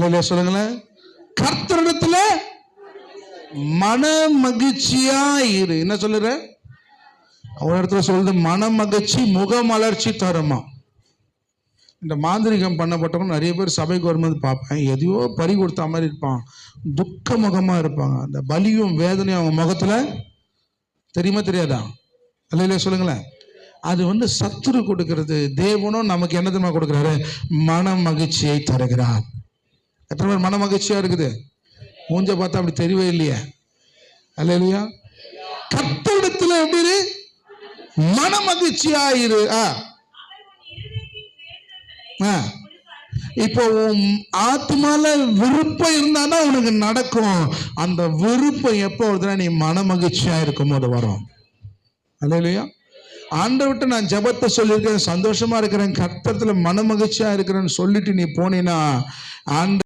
அல்லேலூயா சொல்லுங்களேன். கர்த்தரிடத்துல மன மகிழ்ச்சியா இரு. என்ன சொல்லுற? ஒரு இடத்துல சொல்லுது, மன மகிழ்ச்சி முகமலர்ச்சி தருமா. இந்த மாந்திரிகம் பண்ணப்பட்டவங்க நிறைய பேர் சபைக்கு வரும்போது பார்ப்பேன், எதையோ பறி கொடுத்த மாதிரி இருப்பான், துக்க முகமா இருப்பாங்க. அந்த பலியும் வேதனையும் அவங்க முகத்துல தெரியுமா தெரியாதா? அல்லேலூயா சொல்லுங்களேன். அது சத்துரு கொடுக்கிறது. தேவனும் நமக்கு என்ன தெரியுமா கொடுக்கிறாரு? மன மகிழ்ச்சியை தருகிறார். எத்தனை பேர் மன மகிழ்ச்சியா இருக்குது? மூஞ்ச பார்த்தா அப்படி தெரியவே இல்லையே. அல்லேலூயா. கர்த்தரிடத்துல எப்படி மன மகிழ்ச்சியா இரு. இப்போ ஆத்மால விருப்பம் இருந்தானா உனக்கு நடக்கும். அந்த விருப்பம் எப்போ வருதுன்னா நீ மன மகிழ்ச்சியா இருக்கும் போது வரும். அல்லேலூயா. ஆண்டவர்கிட்ட நான் ஜெபத்தை சொல்லியிருக்கேன், சந்தோஷமா இருக்கிறேன், கர்த்தரிடத்துல மன மகிழ்ச்சியா இருக்கிறேன்னு சொல்லிட்டு நீ போனீன்னா